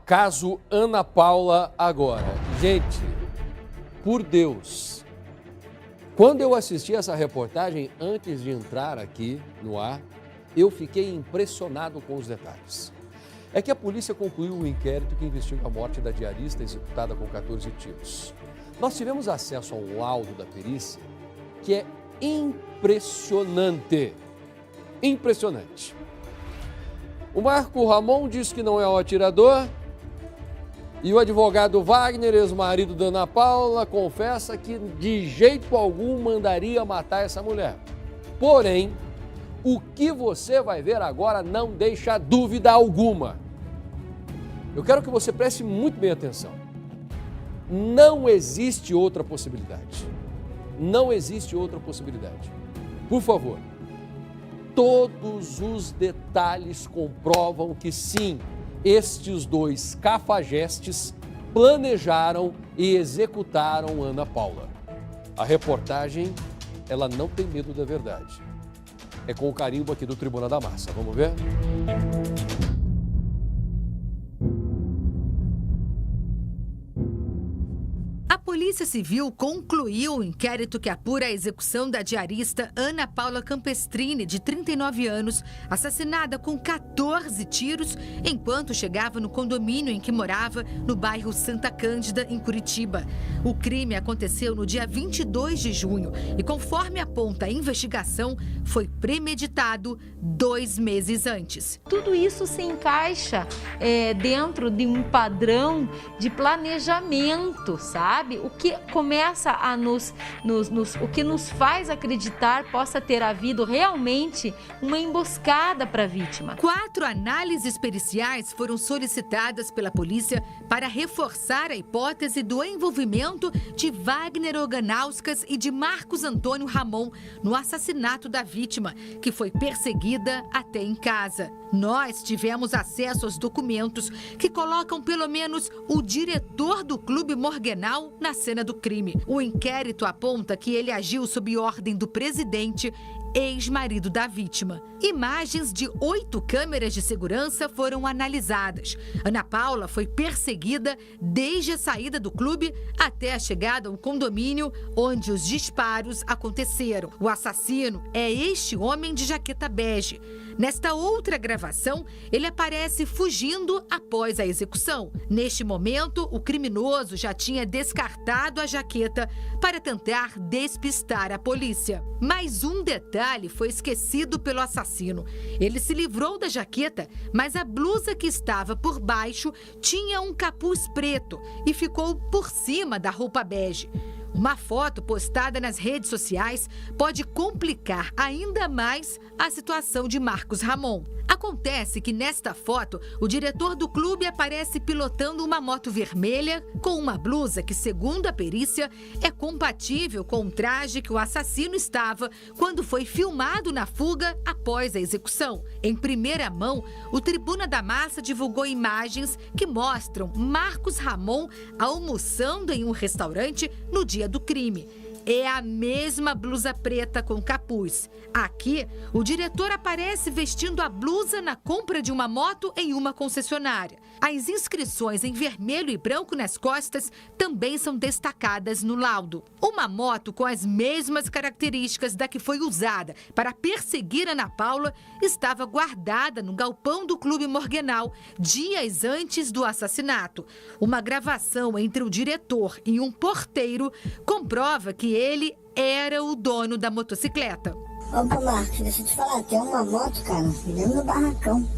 Caso Ana Paula agora. Gente, por Deus, quando eu assisti essa reportagem antes de entrar aqui no ar, eu fiquei impressionado com os detalhes. É que a polícia concluiu o inquérito que investiga a morte da diarista executada com 14 tiros. Nós tivemos acesso a um laudo da perícia que é impressionante. Impressionante. O Marco Ramon diz que não é o atirador e o advogado Wagner, ex-marido da Ana Paula, confessa que de jeito algum mandaria matar essa mulher. Porém, o que você vai ver agora não deixa dúvida alguma. Eu quero que você preste muito bem atenção. Não existe outra possibilidade. Não existe outra possibilidade. Por favor, todos os detalhes comprovam que sim, estes dois cafajestes planejaram e executaram Ana Paula. A reportagem, ela não tem medo da verdade. É com o carimbo aqui do Tribuna da Massa. Vamos ver? A Polícia Civil concluiu o inquérito que apura a execução da diarista Ana Paula Campestrini, de 39 anos, assassinada com 14 tiros enquanto chegava no condomínio em que morava, no bairro Santa Cândida, em Curitiba. O crime aconteceu no dia 22 de junho e, conforme aponta a investigação, foi premeditado 2 meses antes. Tudo isso se encaixa dentro de um padrão de planejamento, sabe? O que começa a o que nos faz acreditar possa ter havido realmente uma emboscada para a vítima. 4 análises periciais foram solicitadas pela polícia para reforçar a hipótese do envolvimento de Wagner Organauskas e de Marcos Antônio Ramon no assassinato da vítima, que foi perseguida até em casa. Nós tivemos acesso aos documentos que colocam pelo menos o diretor do Clube Morgenal na cena do crime. O inquérito aponta que ele agiu sob ordem do presidente, ex-marido da vítima. Imagens de 8 câmeras de segurança foram analisadas. Ana Paula foi perseguida desde a saída do clube até a chegada ao condomínio onde os disparos aconteceram. O assassino é este homem de jaqueta bege. Nesta outra gravação, ele aparece fugindo após a execução. Neste momento, o criminoso já tinha descartado a jaqueta para tentar despistar a polícia. Mais um detalhe foi esquecido pelo assassino. Ele se livrou da jaqueta, mas a blusa que estava por baixo tinha um capuz preto e ficou por cima da roupa bege. Uma foto postada nas redes sociais pode complicar ainda mais a situação de Marcos Ramon. Acontece que nesta foto, o diretor do clube aparece pilotando uma moto vermelha com uma blusa que, segundo a perícia, é compatível com o traje que o assassino estava quando foi filmado na fuga após a execução. Em primeira mão, o Tribuna da Massa divulgou imagens que mostram Marcos Ramon almoçando em um restaurante no dia do crime. É a mesma blusa preta com capuz. Aqui, o diretor aparece vestindo a blusa na compra de uma moto em uma concessionária. As inscrições em vermelho e branco nas costas também são destacadas no laudo. Uma moto com as mesmas características da que foi usada para perseguir Ana Paula estava guardada no galpão do Clube Morgenal dias antes do assassinato. Uma gravação entre o diretor e um porteiro comprova que ele era o dono da motocicleta. Opa, Marcos, deixa eu te falar, tem uma moto, cara, dentro do barracão.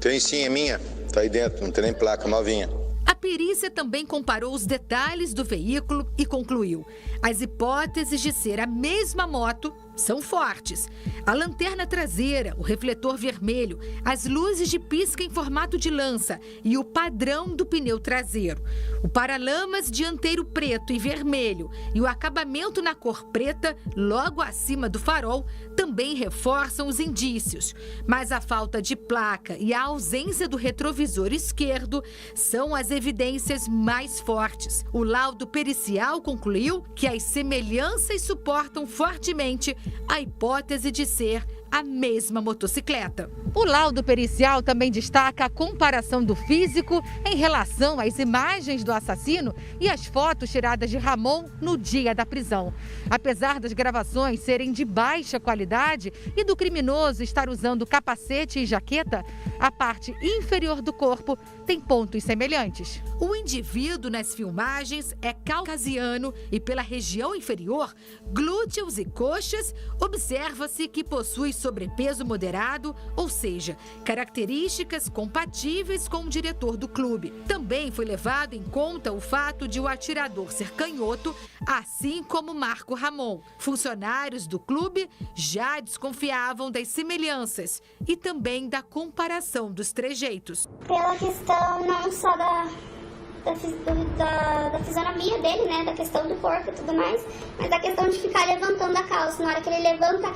Tem sim, é minha. Tá aí dentro, não tem nem placa, novinha. A perícia também comparou os detalhes do veículo e concluiu: as hipóteses de ser a mesma moto são fortes. A lanterna traseira, o refletor vermelho, as luzes de pisca em formato de lança e o padrão do pneu traseiro. O paralamas dianteiro preto e vermelho e o acabamento na cor preta, logo acima do farol, também reforçam os indícios. Mas a falta de placa e a ausência do retrovisor esquerdo são as evidências mais fortes. O laudo pericial concluiu que as semelhanças suportam fortemente a hipótese de ser a mesma motocicleta. O laudo pericial também destaca a comparação do físico em relação às imagens do assassino e as fotos tiradas de Ramon no dia da prisão. Apesar das gravações serem de baixa qualidade e do criminoso estar usando capacete e jaqueta, a parte inferior do corpo tem pontos semelhantes. O indivíduo nas filmagens é caucasiano e pela região inferior, glúteos e coxas, observa-se que possui sobrepeso moderado, ou seja, características compatíveis com o diretor do clube. Também foi levado em conta o fato de o atirador ser canhoto, assim como Marco Ramon. Funcionários do clube já desconfiavam das semelhanças e também da comparação dos trejeitos. Pela questão não só da fisionomia dele, né, da questão do corpo e tudo mais, mas da questão de ficar levantando a calça. Na hora que ele levanta a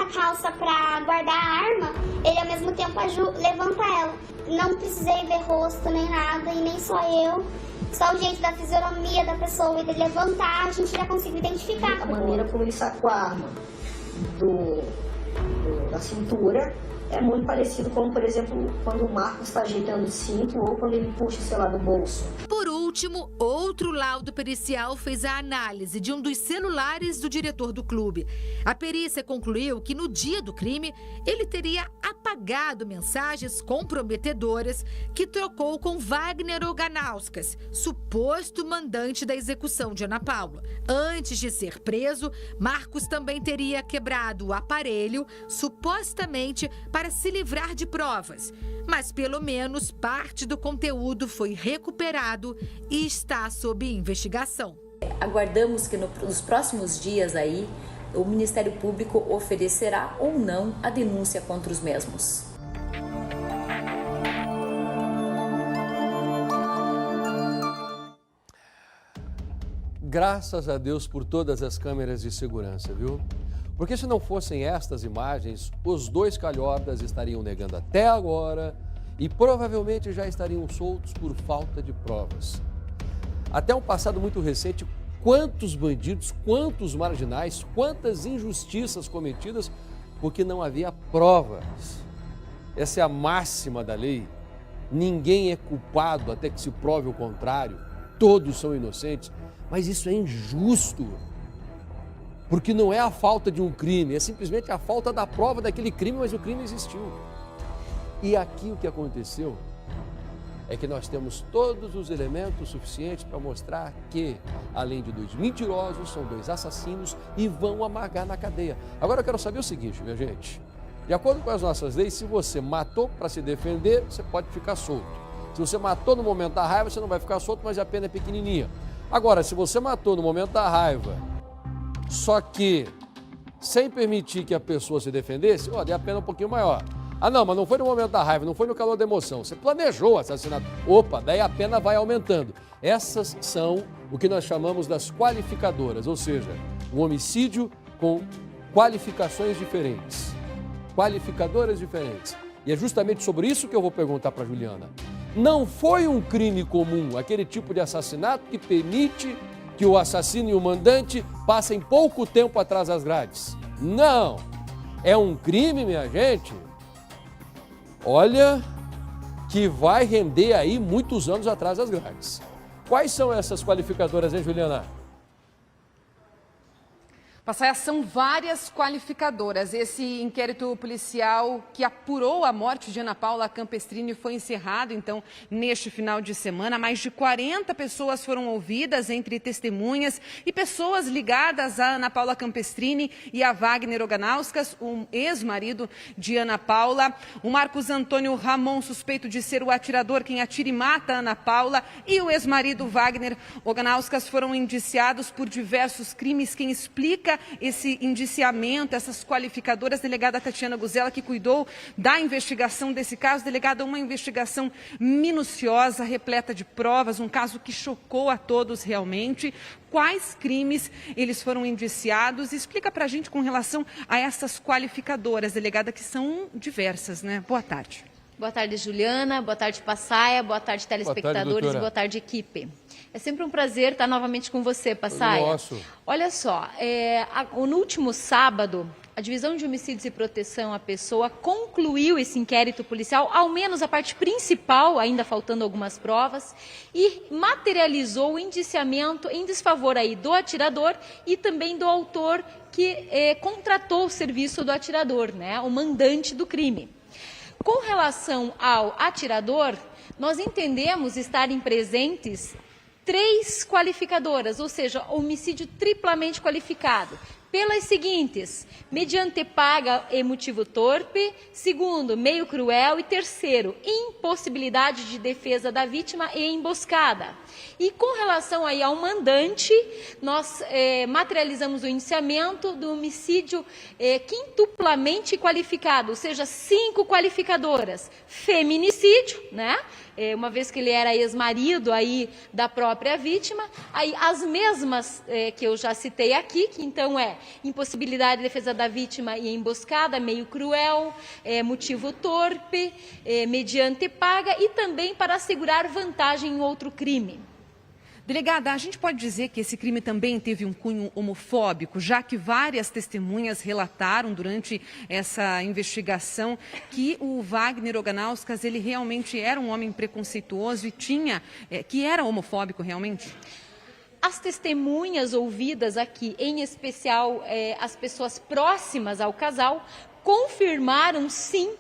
calça para guardar a arma, ele ao mesmo tempo levanta ela. Não precisei ver rosto nem nada, e nem só eu. Só o jeito da fisionomia da pessoa e dele levantar, a gente já conseguiu identificar. A maneira como ele sacou a arma da cintura é muito parecido com, por exemplo, quando o Marcos está ajeitando o cinto ou quando ele puxa, sei lá, do bolso. Por último, outro laudo pericial fez a análise de um dos celulares do diretor do clube. A perícia concluiu que no dia do crime, ele teria apagado mensagens comprometedoras que trocou com Wagner Oganauskas, suposto mandante da execução de Ana Paula. Antes de ser preso, Marcos também teria quebrado o aparelho, supostamente para se livrar de provas. Mas pelo menos parte do conteúdo foi recuperado e está sob investigação. Aguardamos que nos próximos dias aí o Ministério Público oferecerá ou não a denúncia contra os mesmos. Graças a Deus por todas as câmeras de segurança, viu? Porque se não fossem estas imagens, os dois calhordas estariam negando até agora e provavelmente já estariam soltos por falta de provas. Até um passado muito recente, quantos bandidos, quantos marginais, quantas injustiças cometidas porque não havia provas. Essa é a máxima da lei. Ninguém é culpado até que se prove o contrário. Todos são inocentes. Mas isso é injusto. Porque não é a falta de um crime, é simplesmente a falta da prova daquele crime, mas o crime existiu. E aqui o que aconteceu é que nós temos todos os elementos suficientes para mostrar que, além de dois mentirosos, são dois assassinos e vão amargar na cadeia. Agora eu quero saber o seguinte, minha gente. De acordo com as nossas leis, se você matou para se defender, você pode ficar solto. Se você matou no momento da raiva, você não vai ficar solto, mas a pena é pequenininha. Agora, se você matou no momento da raiva, só que sem permitir que a pessoa se defendesse, daí a pena é um pouquinho maior. Ah não, mas não foi no momento da raiva, não foi no calor da emoção. Você planejou o assassinato. Opa, daí a pena vai aumentando. Essas são o que nós chamamos das qualificadoras, ou seja, um homicídio com qualificações diferentes. Qualificadoras diferentes. E é justamente sobre isso que eu vou perguntar para a Juliana. Não foi um crime comum, aquele tipo de assassinato que permite que o assassino e o mandante passem pouco tempo atrás das grades. Não! É um crime, minha gente, olha, que vai render aí muitos anos atrás das grades. Quais são essas qualificadoras, hein, Juliana? Passaia, são várias qualificadoras. Esse inquérito policial que apurou a morte de Ana Paula Campestrini foi encerrado, então, neste final de semana. Mais de 40 pessoas foram ouvidas, entre testemunhas e pessoas ligadas a Ana Paula Campestrini e a Wagner Oganauskas, um ex-marido de Ana Paula. O Marcos Antônio Ramon, suspeito de ser o atirador quem atira e mata Ana Paula, e o ex-marido Wagner Oganauskas foram indiciados por diversos crimes. Quem explica esse indiciamento, essas qualificadoras, delegada Tatiana Guzella, que cuidou da investigação desse caso. Delegada, uma investigação minuciosa, repleta de provas, um caso que chocou a todos realmente. Quais crimes eles foram indiciados? Explica pra gente com relação a essas qualificadoras, delegada, que são diversas, né? Boa tarde. Boa tarde, Juliana. Boa tarde, Passaia. Boa tarde, telespectadores. Boa tarde, equipe. É sempre um prazer estar novamente com você, Passaia. Nosso. Olha só, no último sábado, A Divisão de Homicídios e Proteção à Pessoa concluiu esse inquérito policial, ao menos a parte principal, ainda faltando algumas provas, e materializou o indiciamento em desfavor aí do atirador e também do autor que contratou o serviço do atirador, né, o mandante do crime. Com relação ao atirador, nós entendemos estarem presentes 3 qualificadoras, ou seja, homicídio triplamente qualificado, pelas seguintes: mediante paga e motivo torpe, segundo, meio cruel e terceiro, impossibilidade de defesa da vítima e emboscada. E com relação aí ao mandante, nós materializamos o indiciamento do homicídio quintuplamente qualificado, ou seja, 5 qualificadoras. Feminicídio, né? Uma vez que ele era ex-marido aí da própria vítima, aí as mesmas que eu já citei aqui, que então impossibilidade de defesa da vítima e emboscada, meio cruel, motivo torpe, mediante paga e também para assegurar vantagem em outro crime. Delegada, a gente pode dizer que esse crime também teve um cunho homofóbico, já que várias testemunhas relataram durante essa investigação que o Wagner Oganauskas, ele realmente era um homem preconceituoso e que era homofóbico realmente? As testemunhas ouvidas aqui, em especial as pessoas próximas ao casal, confirmaram sim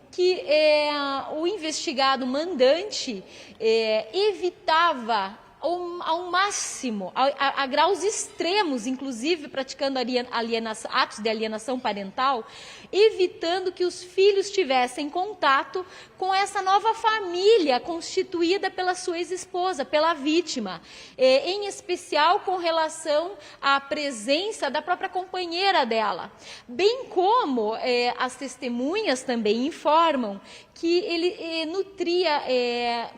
que o investigado mandante evitava ao máximo, a graus extremos, inclusive praticando atos de alienação parental, evitando que os filhos tivessem contato com essa nova família constituída pela sua ex-esposa, pela vítima, em especial com relação à presença da própria companheira dela, bem como as testemunhas também informam que ele nutria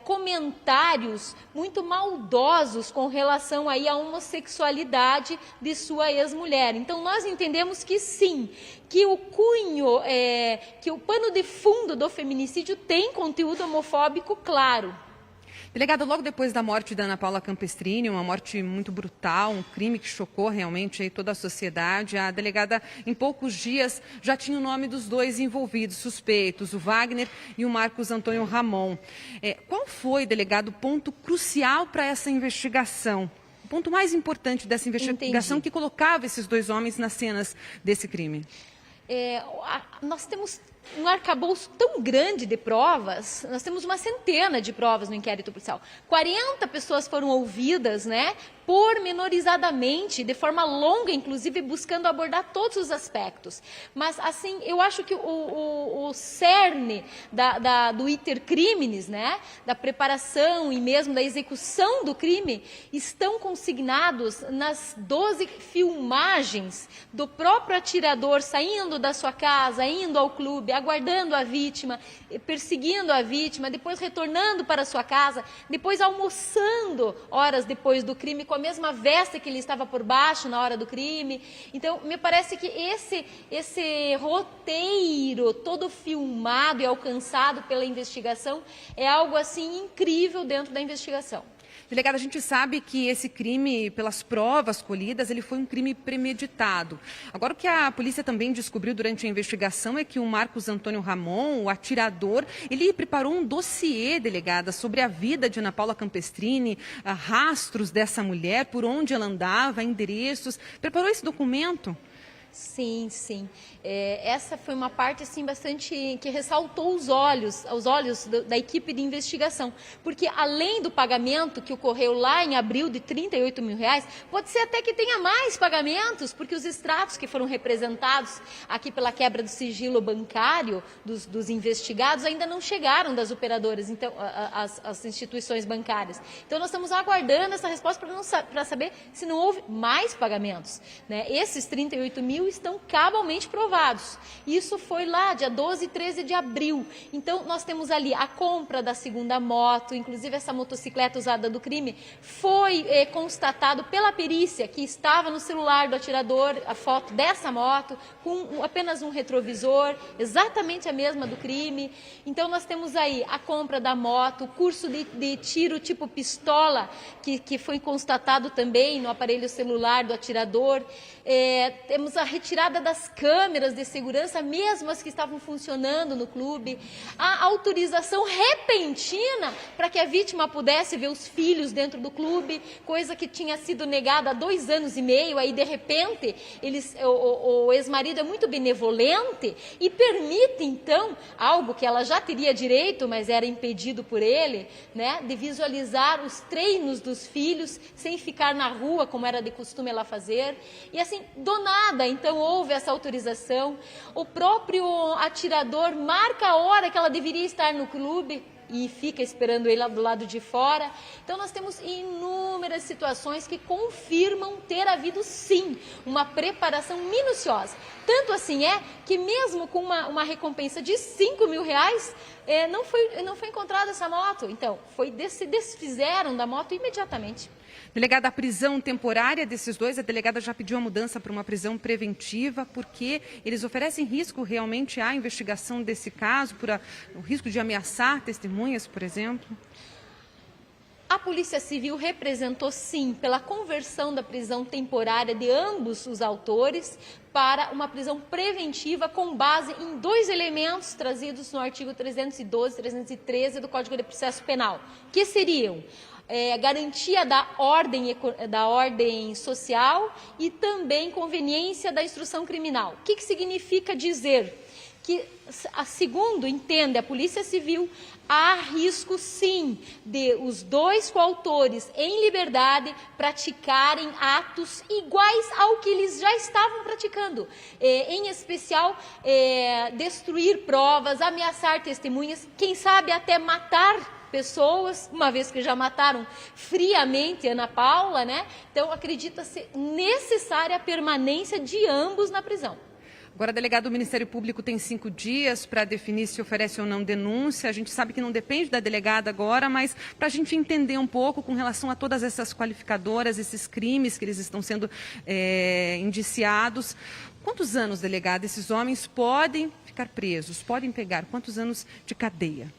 comentários muito maldosos com relação aí à homossexualidade de sua ex-mulher. Então, nós entendemos que sim, que o cunho, que o pano de fundo do feminicídio tem conteúdo homofóbico claro. Delegada, logo depois da morte da Ana Paula Campestrini, uma morte muito brutal, um crime que chocou realmente aí toda a sociedade, a delegada, em poucos dias, já tinha o nome dos 2 envolvidos, suspeitos, o Wagner e o Marcos Antônio Ramon. Qual foi, delegado, o ponto crucial para essa investigação? O ponto mais importante dessa investigação que colocava esses 2 homens nas cenas desse crime? Nós temos um arcabouço tão grande de provas, nós temos uma centena de provas no inquérito policial. 40 pessoas foram ouvidas, né, pormenorizadamente, de forma longa, inclusive buscando abordar todos os aspectos. Mas, assim, eu acho que o cerne do iter criminis, né, da preparação e mesmo da execução do crime, estão consignados nas 12 filmagens do próprio atirador saindo da sua casa, indo ao clube, aguardando a vítima, perseguindo a vítima, depois retornando para a sua casa, depois almoçando horas depois do crime com a mesma veste que ele estava por baixo na hora do crime. Então, me parece que esse roteiro todo filmado e alcançado pela investigação é algo assim incrível dentro da investigação. Delegada, a gente sabe que esse crime, pelas provas colhidas, ele foi um crime premeditado. Agora, o que a polícia também descobriu durante a investigação é que o Marcos Antônio Ramon, o atirador, ele preparou um dossiê, delegada, sobre a vida de Ana Paula Campestrini, rastros dessa mulher, por onde ela andava, endereços. Preparou esse documento? Sim, sim. Essa foi uma parte assim, bastante que ressaltou os olhos da equipe de investigação, porque além do pagamento que ocorreu lá em abril de R$38 mil, pode ser até que tenha mais pagamentos, porque os extratos que foram representados aqui pela quebra do sigilo bancário dos investigados ainda não chegaram das operadoras, então as instituições bancárias. Então nós estamos aguardando essa resposta para saber se não houve mais pagamentos, né? Esses 38 mil estão cabalmente provados. Isso foi lá, dia 12 e 13 de abril. Então, nós temos ali a compra da segunda moto, inclusive essa motocicleta usada do crime, foi constatado pela perícia que estava no celular do atirador a foto dessa moto, com apenas um retrovisor, exatamente a mesma do crime. Então, nós temos aí a compra da moto, o curso de tiro tipo pistola, que foi constatado também no aparelho celular do atirador. Temos a retirada das câmeras de segurança, mesmo as que estavam funcionando no clube, a autorização repentina para que a vítima pudesse ver os filhos dentro do clube, coisa que tinha sido negada há 2 anos e meio, aí de repente o ex-marido é muito benevolente e permite então algo que ela já teria direito, mas era impedido por ele, né, de visualizar os treinos dos filhos sem ficar na rua, como era de costume ela fazer. E assim, do nada, então houve essa autorização. O próprio atirador marca a hora que ela deveria estar no clube e fica esperando ele lá do lado de fora. Então nós temos inúmeras situações que confirmam ter havido sim uma preparação minuciosa. Tanto assim é que mesmo com uma recompensa de R$5.000, não foi encontrada essa moto. Então, se desfizeram da moto imediatamente. Delegada, a prisão temporária desses dois, a delegada já pediu a mudança para uma prisão preventiva, porque eles oferecem risco realmente à investigação desse caso, por o risco de ameaçar testemunhas, por exemplo? A Polícia Civil representou, sim, pela conversão da prisão temporária de ambos os autores para uma prisão preventiva com base em 2 elementos trazidos no artigo 312 e 313 do Código de Processo Penal, que seriam garantia da ordem social e também conveniência da instrução criminal. O que significa dizer? Que, segundo entende a Polícia Civil, há risco sim de os 2 coautores em liberdade praticarem atos iguais ao que eles já estavam praticando, em especial destruir provas, ameaçar testemunhas, quem sabe até matar pessoas, uma vez que já mataram friamente Ana Paula, né? Então acredita-se necessária a permanência de ambos na prisão. Agora, delegado, o Ministério Público tem 5 dias para definir se oferece ou não denúncia. A gente sabe que não depende da delegada agora, mas para a gente entender um pouco com relação a todas essas qualificadoras, esses crimes que eles estão sendo indiciados. Quantos anos, delegado, esses homens podem ficar presos? Podem pegar quantos anos de cadeia?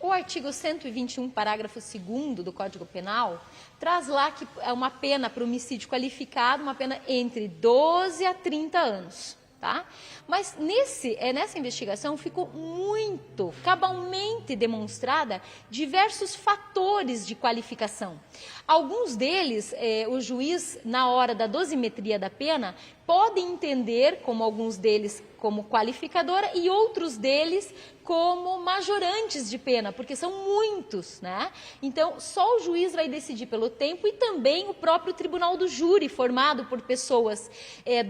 O artigo 121, parágrafo 2º do Código Penal, traz lá que é uma pena para homicídio qualificado, uma pena entre 12 a 30 anos. Tá? Mas nessa investigação ficou muito cabalmente demonstrada diversos fatores de qualificação. Alguns deles, o juiz, na hora da dosimetria da pena, pode entender, como alguns deles, como qualificadora e outros deles como majorantes de pena, porque são muitos, né? Então, só o juiz vai decidir pelo tempo e também o próprio tribunal do júri, formado por pessoas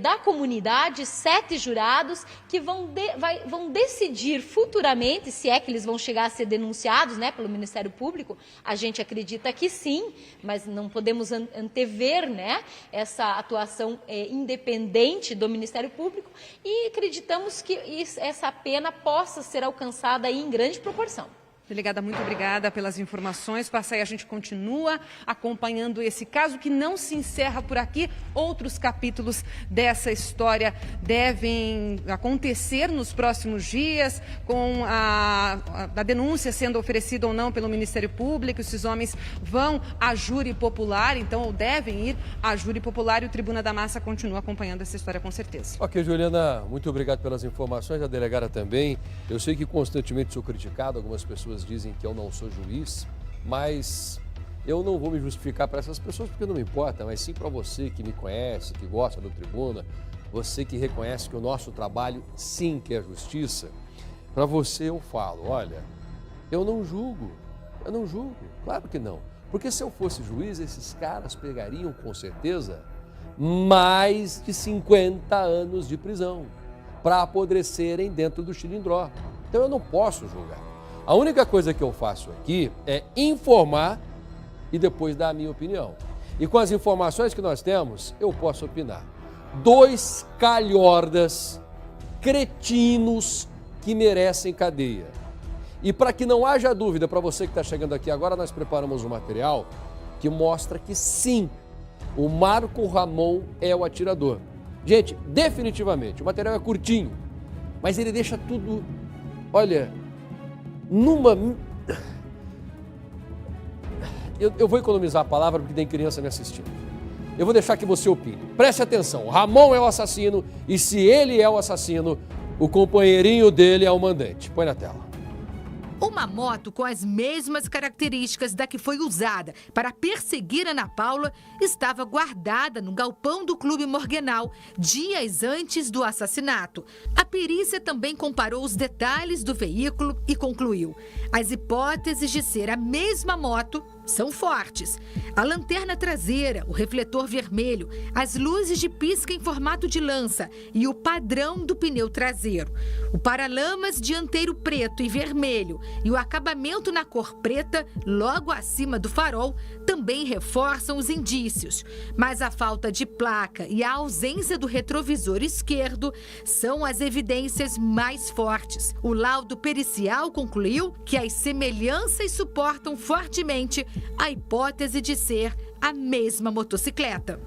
da comunidade, 7 jurados, que vão decidir futuramente, se é que eles vão chegar a ser denunciados, né, pelo Ministério Público. A gente acredita que sim, mas não podemos antever, né, essa atuação independente do Ministério Público e acreditamos que essa pena possa ser alcançada aí em grande proporção. Delegada, muito obrigada pelas informações. Passa aí, a gente continua acompanhando esse caso que não se encerra por aqui. Outros capítulos dessa história devem acontecer nos próximos dias, com a denúncia sendo oferecida ou não pelo Ministério Público. Esses homens vão à júri popular, então, ou devem ir à júri popular, e o Tribuna da Massa continua acompanhando essa história com certeza. Ok, Juliana, muito obrigado pelas informações, a delegada também. Eu sei que constantemente sou criticado, algumas pessoas dizem que eu não sou juiz, mas eu não vou me justificar para essas pessoas porque não me importa, mas sim para você que me conhece, que gosta do Tribuna, você que reconhece que o nosso trabalho sim que é justiça. Para você eu falo, olha, eu não julgo, claro que não. Porque se eu fosse juiz, esses caras pegariam com certeza mais de 50 anos de prisão para apodrecerem dentro do xilindró. Então eu não posso julgar. A única coisa que eu faço aqui é informar e depois dar a minha opinião. E com as informações que nós temos, eu posso opinar. 2 calhordas, cretinos que merecem cadeia. E para que não haja dúvida para você que está chegando aqui agora, nós preparamos um material que mostra que sim, o Marco Ramon é o atirador. Gente, definitivamente, o material é curtinho, mas ele deixa tudo, olha, eu vou economizar a palavra porque tem criança me assistindo. Eu vou deixar que você opine. Preste atenção, o Ramon é o assassino e se ele é o assassino, o companheirinho dele é o mandante. Põe na tela. Uma moto com as mesmas características da que foi usada para perseguir Ana Paula estava guardada no galpão do Clube Morgenal dias antes do assassinato. A perícia também comparou os detalhes do veículo e concluiu: as hipóteses de ser a mesma moto são fortes. A lanterna traseira, o refletor vermelho, as luzes de pisca em formato de lança e o padrão do pneu traseiro. O paralamas dianteiro preto e vermelho e o acabamento na cor preta, logo acima do farol, também reforçam os indícios. Mas a falta de placa e a ausência do retrovisor esquerdo são as evidências mais fortes. O laudo pericial concluiu que as semelhanças suportam fortemente a hipótese de ser a mesma motocicleta.